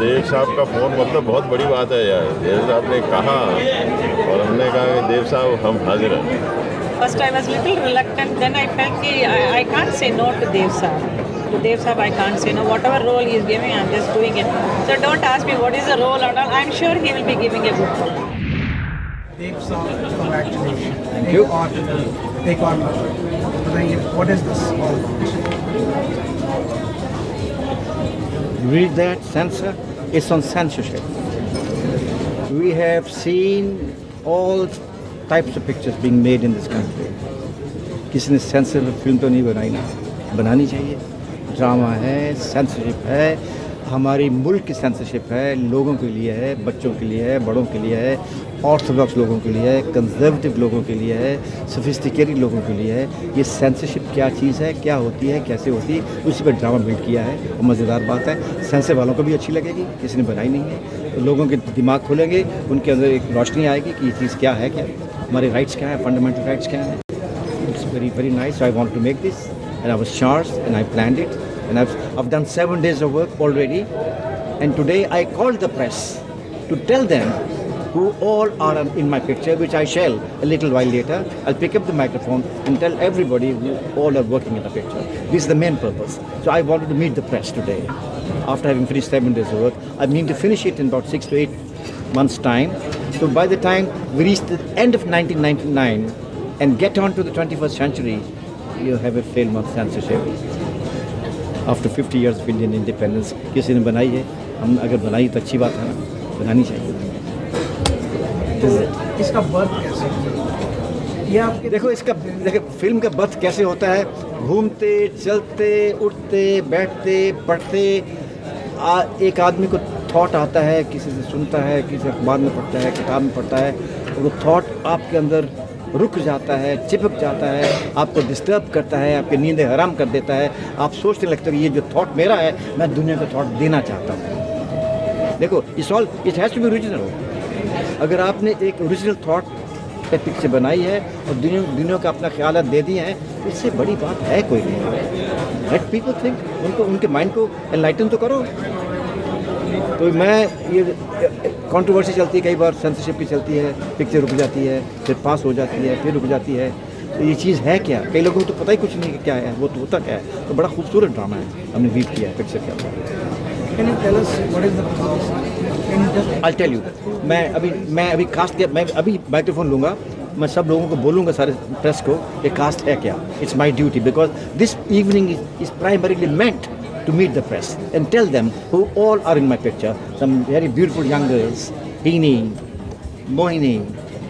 देव साहब का फ़ोन मतलब बहुत बड़ी बात है यार। देव साहब ने कहा और हमने कहा कि देव साहब हम हाजिर हैं। First I was little reluctant, then I felt कि I can't say no to Dev Saab. To Dev Saab I can't say no. Whatever role he is giving, I'm just doing it. So don't ask me what is the role and all. I'm sure he will be giving a good role. Dev Saab, congratulations. Thank you. Take on. What is this all about? Read that censor. It's on censorship. We have seen all types of pictures being made in this country. किसी ने sensor film तो नहीं बनाई ना, बनानी चाहिए। Drama है, censorship है, हमारी मुल्क की सेंसरशिप है, लोगों के लिए है, बच्चों के लिए है, बड़ों के लिए है, ऑर्थोडॉक्स लोगों के लिए है, कंजर्वेटिव लोगों के लिए है, सोफिस्टिकेटेड लोगों के लिए है। ये सेंसरशिप क्या चीज़ है, क्या होती है, कैसे होती है, उसी पर ड्रामा बिल्ड किया है और मज़ेदार बात है। सेंसर वालों को भी अच्छी लगेगी, किसी ने बनाई नहीं है, तो लोगों के दिमाग खुलेंगे, उनके अंदर एक रोशनी आएगी कि ये चीज़ क्या है, क्या हमारे राइट्स क्या है, फंडामेंटल राइट्स क्या है। It's very very nice. I want to make this and I was charged and I planned it and I've done 7 days of work already, and today I called the press to tell them who all are in my picture, which I shall a little while later. I'll pick up the microphone and tell everybody who all are working in the picture. This is the main purpose. So I wanted to meet the press today. After having finished 7 days of work, I mean to finish it in about 6 to 8 months' time. So by the time we reach the end of 1999 and get on to the 21st century, you have a film of censorship. After 50 years of Indian independence, किसी ने बनाई है, हम अगर बनाई तो अच्छी बात है ना, बनानी चाहिए। इसका बर्थ कैसे हुआ? ये आपके देखो फिल्म का बर्थ कैसे होता है। घूमते चलते उठते बैठते पढ़ते एक आदमी को थॉट आता है, किसी से सुनता है, किसी अखबार में पढ़ता है, किताब में पढ़ता है, और वो थॉट आपके अंदर रुक जाता है, चिपक जाता है, आपको डिस्टर्ब करता है, आपकी नींदें हराम कर देता है। आप सोचने लगते हो ये जो थॉट मेरा है, मैं दुनिया को थॉट देना चाहता हूँ। देखो it has to be original. अगर आपने एक ओरिजिनल थॉट पे पिक्चर बनाई है और दुनिया का अपना ख्याल दे दिए हैं, इससे बड़ी बात है कोई नहीं। लेट पीपल थिंक, उनके माइंड को एनलाइटन तो करो। तो मैं ये कंट्रोवर्सी चलती है, कई बार सेंसरशिप की चलती है, पिक्चर रुक जाती है, फिर पास हो जाती है, फिर रुक जाती है। तो ये चीज़ है क्या, कई लोगों को तो पता ही कुछ नहीं कि क्या है, वो तो होता क्या है। तो बड़ा खूबसूरत ड्रामा है, हमने वीव किया है पिक्चर के अंदर। Can you tell us what is the cast? Can you just I'll tell you. मैं अभी कास्ट के मैं अभी माइक्रोफोन लूँगा, मैं सब लोगों को बोलूँगा, सारे प्रेस को, ये कास्ट है क्या। It's my duty because this evening is primarily meant to meet the press and tell them who all are in my picture. Some very beautiful young girls, Heeni, Mohini,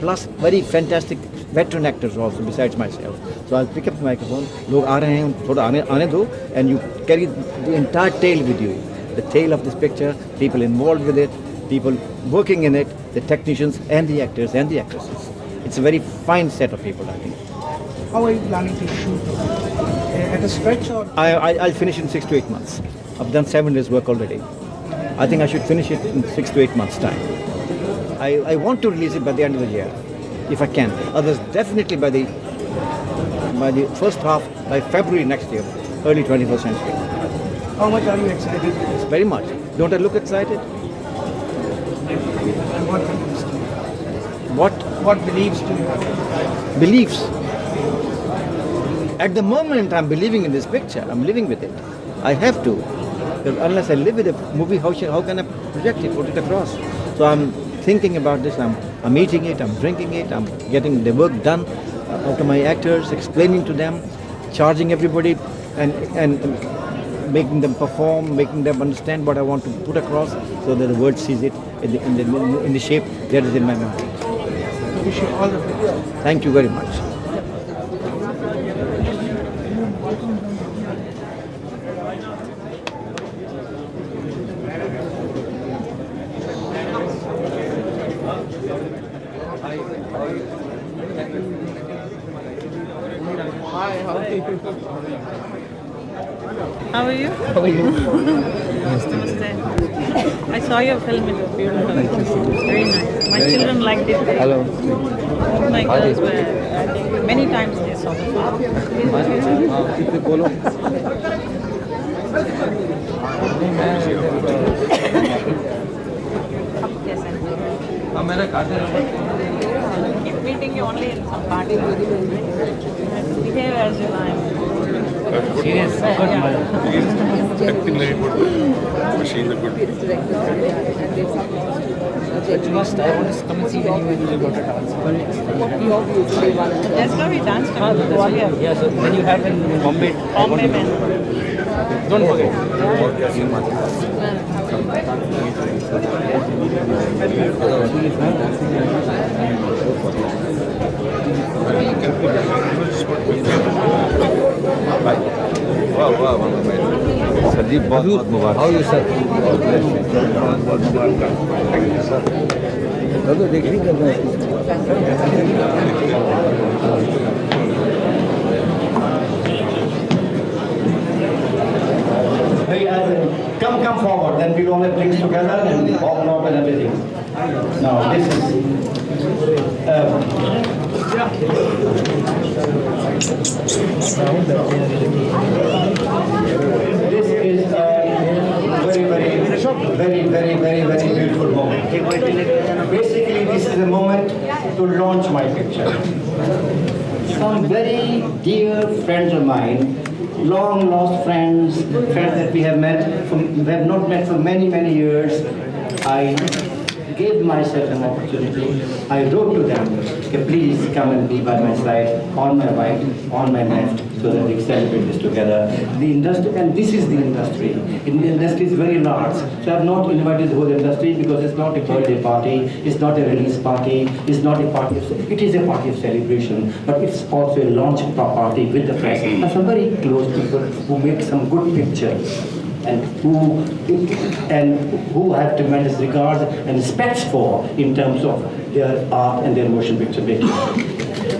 plus very fantastic veteran actors also besides myself. So I'll pick up the microphone. लोग आ रहे हैं, थोड़ा आने दो, and you carry the entire tale with you. The tale of this picture, people involved with it, people working in it, the technicians and the actors and the actresses. It's a very fine set of people, I think. how are you planning to shoot at a stretch or? I'll finish in 6 to 8 months. I've done 7 days work already. I think I should finish it in 6 to 8 months time. I want to release it by the end of the year, if I can. Others definitely by the first half, by February next year, early 21st century. How much are you excited? Very much. Don't I look excited? And what beliefs do you have? What beliefs do you have? Beliefs. At the moment I'm believing in this picture, I'm living with it. I have to. Because unless I live with a movie, how can I project it, put it across? So I'm thinking about this, I'm eating it, I'm drinking it, I'm getting the work done to my actors, explaining to them, charging everybody and making them perform, making them understand what I want to put across so that the world sees it in the shape that is in my mind. Wish you all the best. Thank you very much. Hi, how are you? How are you? How are you? Namaste. I saw your film, it was beautiful. Very nice. My children liked it. Hello. My girls were, I think, many times they saw the film. बोलो Keep meeting you only in some party. Behave as you like. Serious. Good. Acting very good. Machine is good. But you must, I want to come and see when you go to dance. Just now we danced in Gwalior. Yeah, so when you have in Bombay, Bombay men. don't forget. वाह वाह sir जी बहुत बहुत मुबारक How you sir? तो देख नहीं कर रहा है Come forward, then we'll all have drinks together and walk up and everything. Now, this is... this is a very beautiful moment. Basically, this is a moment to launch my picture. Some very dear friends of mine, long lost friends that we have not met for many years. I gave myself an opportunity. I wrote to them, okay, please come and be by my side, on my right, on my left, so that we celebrate this together. The industry, and this is the industry. The industry is very large. So I have not invited the whole industry because it's not a birthday party, it's not a release party, it's not a party of, it is a party of celebration, but it's also a launch party with the press. And some very close people who make some good pictures. And who have tremendous regards and respects for in terms of their art and their motion picture making.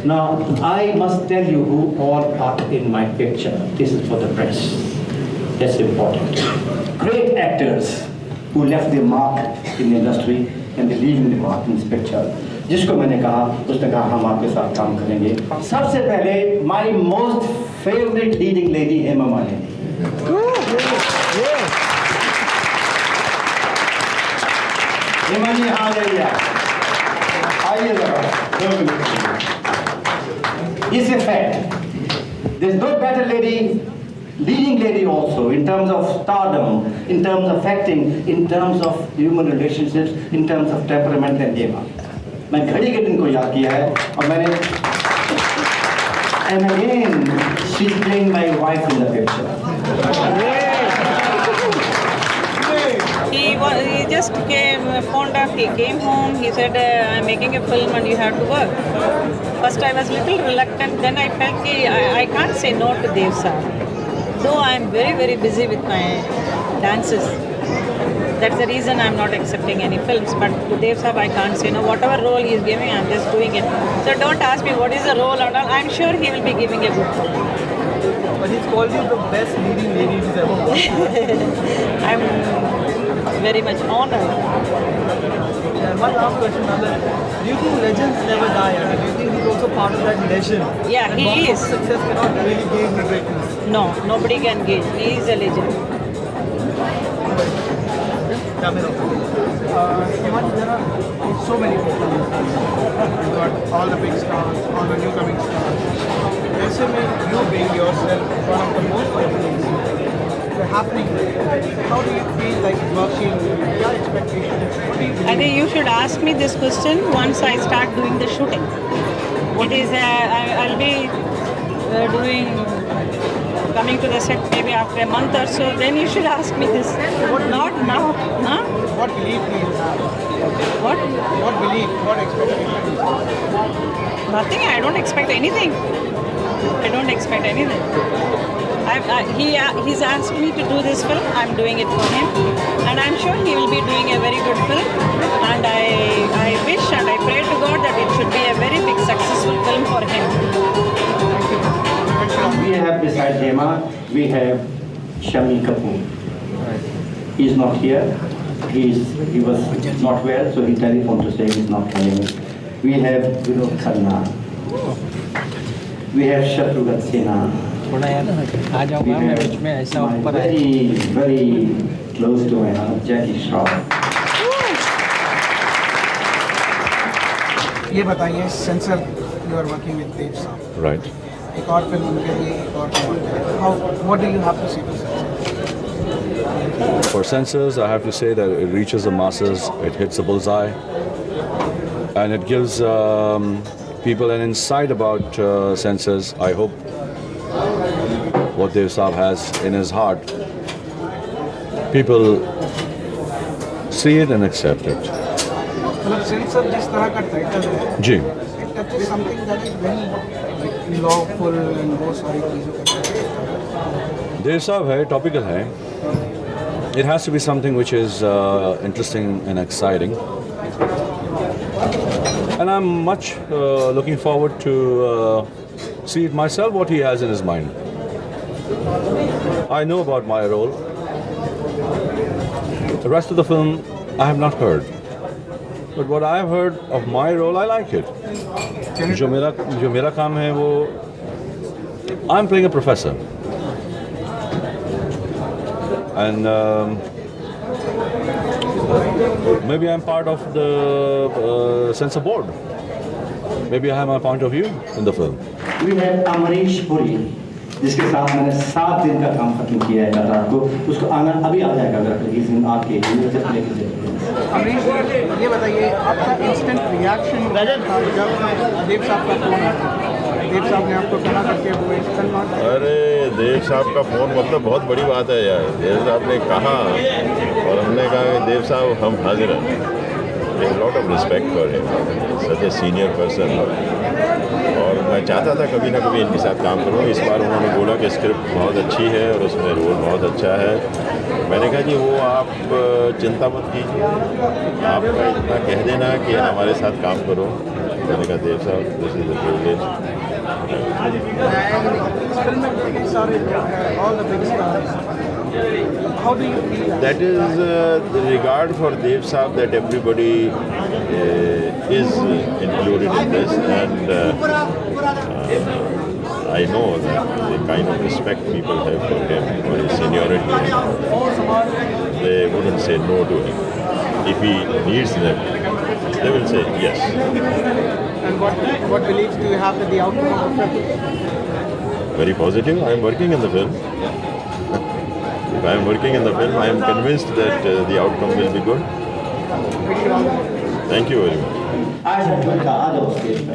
Now, I must tell you who all are in my picture. This is for the press. That's important. Great actors who left their mark in the industry and they leave the mark in this picture. जिसको मैंने कहा, उसने कहा हम आपके साथ काम करेंगे. सबसे पहले my most favorite leading lady Hema Malini. Hema ji आइए जरा. It's a fact. There's no better lady, leading lady also, in terms of stardom, in terms of acting, in terms of human relationships, in terms of temperament than Hema. मैं घड़ी के दिन को याद किया है और मैंने and again she's playing my wife in the picture. He just phoned up, he came home, he said, I'm making a film and you have to work. First I was little reluctant, then I felt I can't say no to Dev sir. Though I'm very busy with my dances. That's the reason I'm not accepting any films. But to Dev sir I can't say no. Whatever role he is giving, I'm just doing it. So don't ask me what is the role and all. I'm sure he will be giving a good role. But he's called you the best leading lady he's ever worked with. I'm very much honored. And one last question, Nanda. Do you think legends never die? I mean, do you think he's also part of that legend? Yeah, And he box is. office success cannot really gauge the greatness. No, nobody can gauge. He is a legend. Coming up. There are so many people. You've got all the big stars, all the new coming stars. SMA, you being yourself one of the most popular. They're happening. How do you feel like working? Your expectations? What do you believe? I think you should ask me this question once I start doing the shooting. It is, I'll be coming to the set maybe after a month or so, then you should ask me this. Not now. Huh? What belief do you have? What? What belief? What expectations? Nothing. I don't expect anything. I don't expect anything. He's asked me to do this film. I'm doing it for him. And I'm sure he will be doing a very good film. And I wish and I pray to God that it should be a very big successful film for him. We have beside Hema, we have Shami Kapoor. He is not here. He was not well, so he telephoned to say he's not coming. We have Vinod Khanna. We have Shatrughat Sinha. थोड़ा यार आ जाऊंगा मैं बीच में ऐसा ऊपर very close to my heart, Jackie Shroff. ये बताइए censor you are working with Dev sahab, Right. एक और फिल्म उनके लिए, एक और फिल्म, how what do you have to say for censor? For Censors, I have to say that it reaches the masses, it hits the bullseye, and it gives people an insight about Censors. I hope what Dev Saab has in his heart, people see it and accept it. मतलब sensor जिस तरह का title है, जी. it touches something that is very like lawful and वो सारी चीज़ों का Dev Saab है, topical है. It has to be something which is interesting and exciting. And I'm much looking forward to see it myself, what he has in his mind. I know about my role. The rest of the film, I have not heard. But what I have heard of my role, I like it. जो मेरा काम है वो, I'm playing a professor. And maybe I'm part of the censor board. Maybe I have my point of view in the film. We have Amrish Puri, जिसके साथ मैंने 7 दिन का काम खत्म किया है रात को, उसको आना अभी आ जाएगा अगर प्लीज इन आपके अमरीश जी, ये बताइए आपका इंस्टेंट रिएक्शन था जब देव साहब का फोन आया, देव साहब ने आपको कहा करके वो इंस्टेंट नॉट, अरे देव साहब का फ़ोन मतलब बहुत बड़ी बात है यार। देव साहब ने कहा और हमने कहा कि देव साहब हम हाजिर हैं। Lot of respect for him, such a senior person. और मैं चाहता था कभी ना कभी इनके साथ काम करूँ। इस बार उन्होंने बोला कि स्क्रिप्ट बहुत अच्छी है और उसमें रोल बहुत अच्छा है। मैंने कहा जी वो आप चिंता मत कीजिए, आप इतना कह देना कि हमारे साथ काम करो। मैंने कहा देव साहब this is the privilege. all the big stars. How do you feel that? That is the regard for Dev Saab that everybody is included in this, and I know that the kind of respect people have for him, for his seniority, they wouldn't say no to him. If he needs them, they will say yes. And what beliefs do you have that the outcome of the film? Very positive. I am working in the film. If I am working in the film, I am convinced that the outcome will be good. Wish you all the best. Thank you very much. आज झटका आ जाओ stage पे।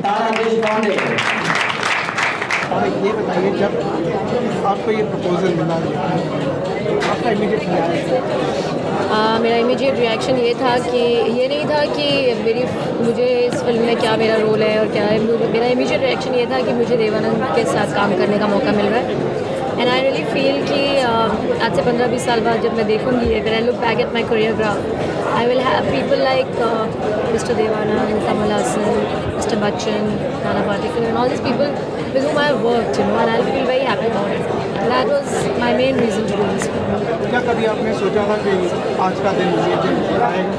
तारा देशपांडे, और ये बताइए जब आपको ये प्रपोजल मिला आपका इमीडिएट रिएक्शन? मेरा इमीडिएट रिएक्शन ये था कि ये नहीं था कि मुझे इस फिल्म में क्या मेरा रोल है और क्या है। मेरा इमीडिएट रिएक्शन ये था कि मुझे देवानंद के साथ काम करने का मौका मिल रहा है। एंड आई रियली फील कि आज से 15-20 साल बाद जब मैं देखूंगी when I look back at my career graph, I will have people like mister Devanand, Kamal Haasan, mister Bachchan, Nana Patekar, and all this people with whom I have worked, you know, and I'll feel very happy about it. And that was my main reason to do this film. क्या कभी आपने सोचा था कि आज का दिन ये दिन आएगा?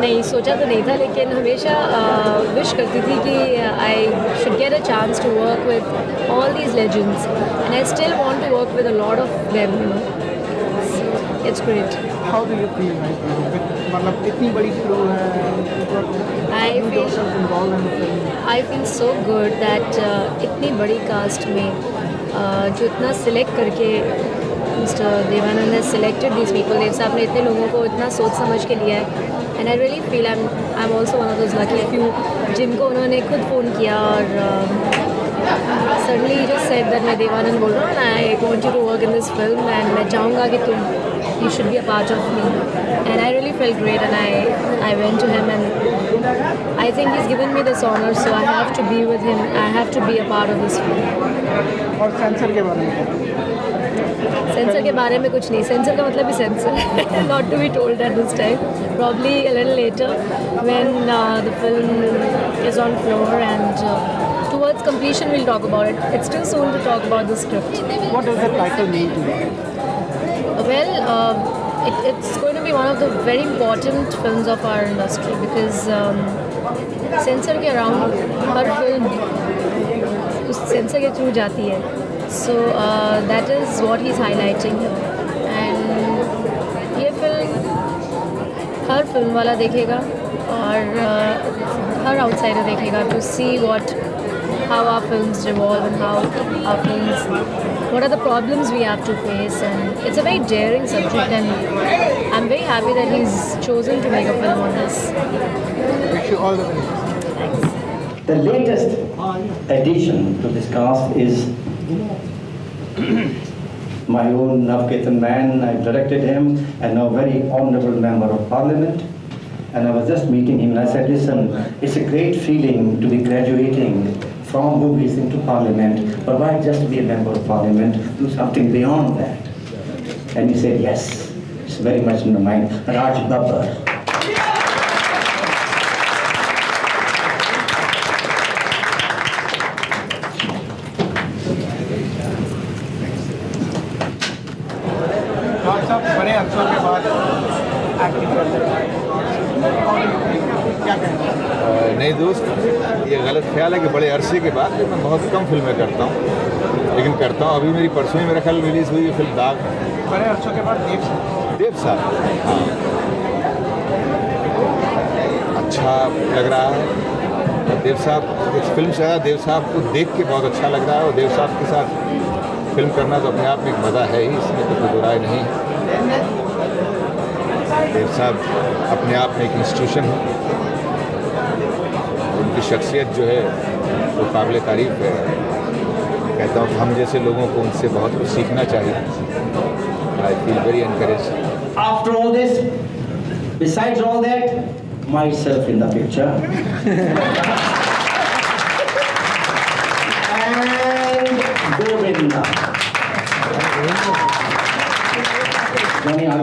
नहीं सोचा तो नहीं था, लेकिन हमेशा विश करती थी कि I should get a chance to work with all these legends, and I still want to work with a lot of them, you know, it's great. How do you feel right now? मतलब इतनी बड़ी crew है, I feel involved in the film. I feel so good that इतनी बड़ी cast में जो इतना select करके मिस्टर देवानंद ने सिलेक्टेड दीज पीपल। देव साहब ने इतने लोगों को इतना सोच समझ के लिया है, and I really feel I am also one of those lucky few जिनको उन्होंने खुद फ़ोन किया और सडनली जस्ट सेड दैट मैं देवानंद बोल रहा हूँ, I want you to work in this film and मैं चाहूँगा कि तुम you should be a part of me, and I really felt great, and I went to him, and I think he's given me this honor, so I have to be with him, I have to be a part of this film. और sensor के बारे में sensor के बारे में कुछ नहीं, sensor का मतलब ही sensor, not to be told at this time, probably a little later when the film is on floor and towards completion we'll talk about it. It's too soon to talk about the script. what does the title mean to you? Well, it's going to be one of the very important films of our industry because censor के around हर film उस censor के through जाती है, so that is what he is highlighting. And ये film हर film वाला देखेगा और हर आउटसाइडर देखेगा to see what how our films revolve and how our films, what are the problems we have to face, and it's a very daring subject and I'm very happy that he's chosen to make a film on this. Wish you all the best. The latest addition to this cast is my own Navketan man. I directed him and now very honorable member of parliament. And I was just meeting him and I said, listen, it's a great feeling to be graduating from movies into parliament, but why just be a member of parliament? Do something beyond that. And he said, yes, it's very much in the mind. Raj Babbar. Doctor साहब बड़े अरसों के बाद acting करते हैं, क्या कहेंगे? नहीं दोस्त, ये गलत ख्याल है कि बड़े अरसे के बाद मैं बहुत कम फिल्में करता हूँ, लेकिन करता हूँ। अभी मेरी परसों ही मेरा ख्याल रिलीज़ हुई है फिल्म दाग। बड़े अरसों के बाद देव साहब, हाँ, अच्छा लग रहा है। और देव साहब इस फिल्म से ज़्यादा देव साहब को देख के बहुत अच्छा लग रहा है, और देव साहब के साथ फिल्म करना तो अपने आप में एक मज़ा है ही, इसमें तो कोई बुराई नहीं है। देव साहब अपने आप में एक इंस्टीट्यूशन है, उनकी शख्सियत जो है वो काबिल तारीफ़ है। कहता हूँ हम जैसे लोगों को उनसे बहुत कुछ सीखना चाहिए। I feel very encourage. After all this, besides all that, myself in the picture. And Govinda.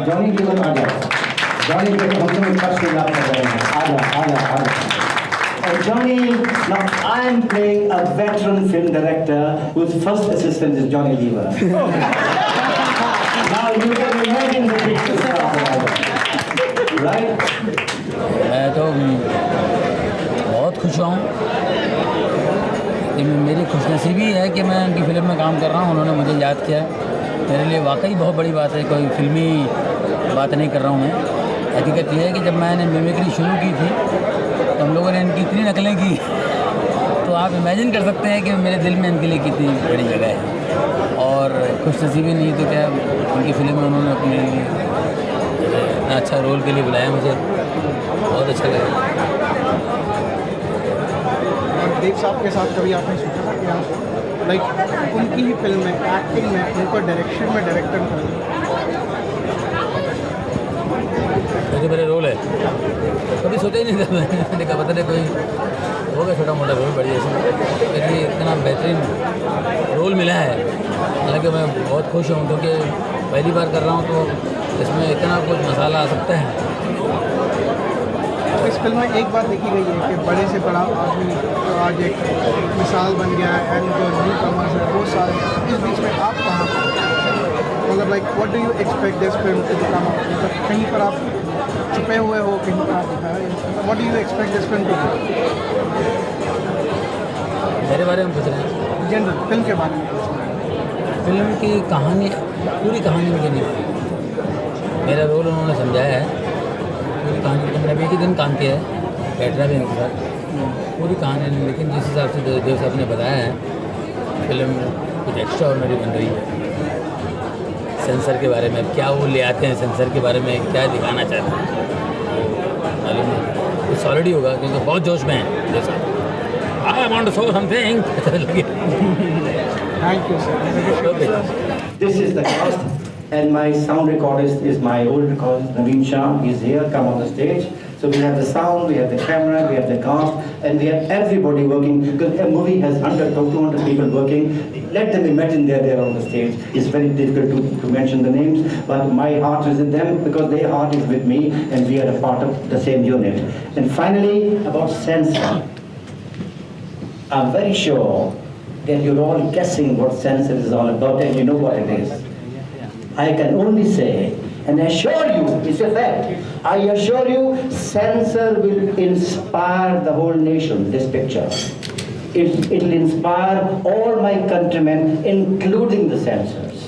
Johnny Lever आ जाओ। Johnny Lever हम तुम्हें फर्स्ट में याद कर रहे हैं। आजा। And Johnny, now I am playing a veteran film director whose first assistant is Johnny Lever. Now you can imagine the picture, right? मैं तो बहुत खुश हूँ कि मेरी खुशनसीबी है कि मैं उनकी फिल्म में काम कर रहा हूँ। उन्होंने मुझे याद किया, मेरे लिए वाकई बहुत बड़ी बात है। कोई फिल्मी बात नहीं कर रहा हूँ मैं। हकीकत यह है कि जब मैंने मिमिक्री शुरू की थी तो हम लोगों ने इनकी इतनी नकलें की, तो आप इमेजिन कर सकते हैं कि मेरे दिल में इनके लिए कितनी बड़ी जगह है। और खुशनसीबी नहीं तो क्या, उनकी फिल्म में उन्होंने अपने लिए इतना अच्छा रोल के लिए बुलाया, मुझे बहुत अच्छा लगा। और देव साहब के साथ कभी आपने सोचा था कि आप लाइक उनकी ही फिल्म में एक्टिंग में उनको डायरेक्शन में डायरेक्टर करें? जो मेरा रोल है कभी सोचा ही नहीं था। मैंने कहा पता नहीं कोई होगा छोटा मोटा रोल बढ़िया से, लेकिन ये इतना बेहतरीन रोल मिला है। हालांकि मैं बहुत खुश हूँ क्योंकि पहली बार कर रहा हूँ, तो इसमें इतना कुछ मसाला आ सकता है। इस फिल्म में एक बात देखी गई है कि बड़े से बड़ा आदमी तो आज एक मिसाल बन गया है, एंड जो न्यू कमर्स है वो सारे, इस बीच में आप कहाँ मतलब like what do you expect this film to become? मतलब कहीं पर आप छुपे हुए हो, कहीं पर आप what do you expect this film to? मेरे बारे में पूछ रहे हैं? जनरल फिल्म के बारे में पूछ रहे हैं। फिल्म की कहानी, पूरी कहानी मुझे नहीं पता। मेरा रोल उन्होंने समझाया है, पूरी कहानी तो मैंने एक ही दिन काम किया है, बैठना भी इनके साथ, पूरी कहानी नहीं। लेकिन जिस हिसाब से देव साहब ने बताया है, फिल्म कुछ एक्स्ट्रा ऑर्डिनरी बन रही है। सेंसर के बारे में क्या वो ले आते हैं, सेंसर के बारे में क्या दिखाना चाहते हैं मालूम नहीं, कुछ सॉलिड ही होगा क्योंकि बहुत जोश में है देव साहब। I want to show something. Thank you sir. This is the cast, and my sound recordist is my old recordist Naveen Shah. He's here. Come on the stage. So we have the sound, we have the camera, we have the cast, and we have everybody working. Because a movie has 100 or 200 people working. Let them imagine they're there on the stage. It's very difficult to mention the names, but my heart is with them because their heart is with me, and we are a part of the same unit. And finally, about censor. I'm very sure that you're all guessing what censor is all about, and you know what it is. I can only say and assure you, it's a fact, I assure you, censor will inspire the whole nation, this picture. It will inspire all my countrymen, including the censors.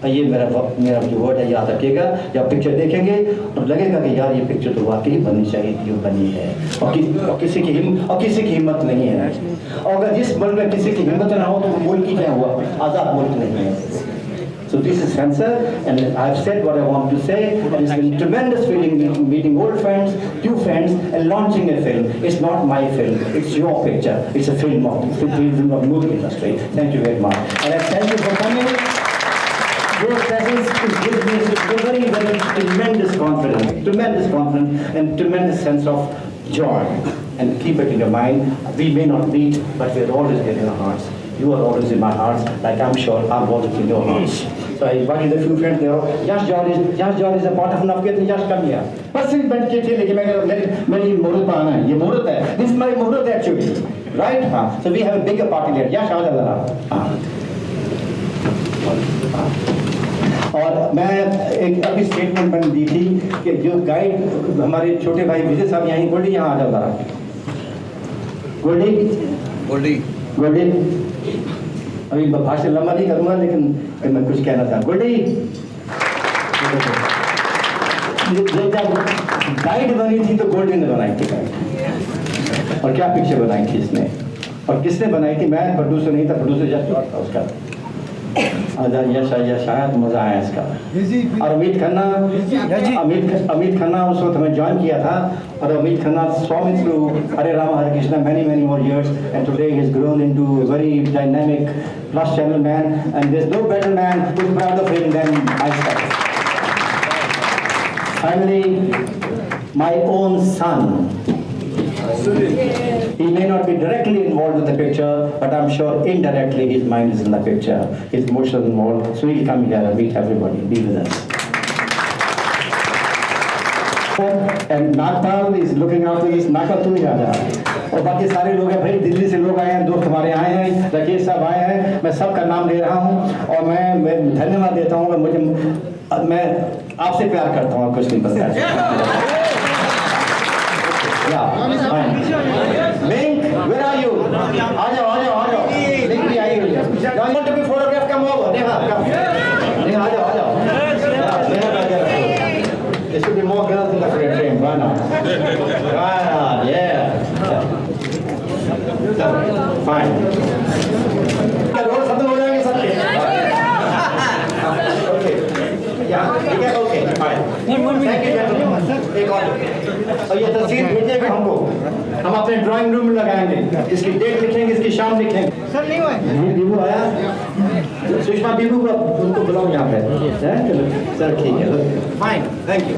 ये मेरा जो word है याद रखिएगा। जब picture देखेंगे तो लगेगा कि यार ये पिक्चर तो वाकई बननी चाहिए थी, वो बनी है। और किसी की हिम्मत नहीं है। और अगर जिस मुल्क में किसी की हिम्मत ना हो तो वो मुल्क ही क्या हुआ, आज़ाद मुल्क नहीं है। So this is Sensor, and I've said what I want to say, and it's been a tremendous feeling meeting old friends, new friends, and launching a film. It's not my film, it's your picture. It's a film of movie industry. Thank you very much. And I thank you for coming. Your presence gives me a very, very tremendous confidence and tremendous sense of joy. And keep it in your mind. We may not meet, but we're always here in our hearts. You are always in my hearts, like I'm sure I'm always in your hearts. So I invited a few friends there. Yash John is a part of Nafket and Yash come here. बस सिर्फ बैठ के थे, लेकिन मैं मेरी मुहूर्त पर आना है, ये मुहूर्त है. This is my मुहूर्त actually, right? हाँ. So we have a bigger party there. Yash आ जा जरा. हाँ. और मैं एक अभी स्टेटमेंट मैंने दी थी कि जो गाइड हमारे छोटे भाई विजय साहब यहाँ गोल्डी यहाँ आ जाओ जरा. गोल्डी अभी भाषण लंबा नहीं करूँगा, लेकिन मैं कुछ कहना था. गोल्डी जब गाइड बनी थी तो गोल्डी ने बनाई थी गाइड. और क्या पिक्चर बनाई थी इसने, और किसने बनाई थी? मैं प्रोड्यूसर नहीं था, प्रोड्यूसर जस्ट था उसका. यश शायद मज़ा आया इसका. और अमित खन्ना उस वक्त हमें ज्वाइन किया था, और Amit Khanna saw me through Hare Rama Hare Krishna many more years, and today he's grown into a very dynamic plus channel man, and there's no better man who's proud of him than myself. Finally, my own son. He may not be directly involved with the picture, but I'm sure indirectly his mind is in the picture. His emotions involved. So he'll come here and meet everybody. Be with us. And Nagpal is looking after this. Nagpal तू ही आ जा. और बाकी सारे लोग हैं भाई, दिल्ली से लोग आए हैं, दोस्त हमारे आए हैं, राकेश साहब आए हैं. मैं सबका नाम ले रहा हूँ, और मैं धन्यवाद देता हूँ कि मैं आपसे प्यार करता हूँ, कुछ नहीं पता. Yeah, fine. Mink, where are you? आ जाओ. Mink भी आई हुई है. You want to be photographed? Come over. Neha, come. Neha, आ जाओ. Yeah, Neha आ जाओ. There should be more girls in the frame. Why not? Yeah. Fine. Road खत्म हो जाएंगे सबके. Okay. Yeah. Okay. Fine. Thank you, gentlemen. एक और. और ये तस्वीर भेजेगा हमको, हम अपने ड्राइंग रूम में लगाएंगे. इसकी डेट लिखेंगे, इसकी शाम लिखेंगे. सर नहीं हुआ. बीबू आया, सुषमा बीबू को उनको बुलाओ यहाँ पे. सर ठीक है. Fine, thank you.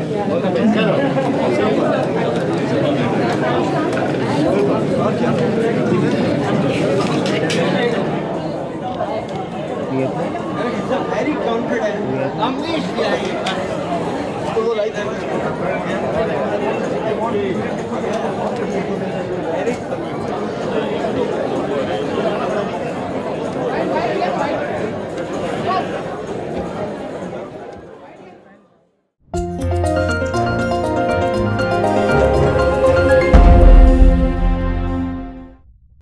Very confident. Amrish भी आएंगे.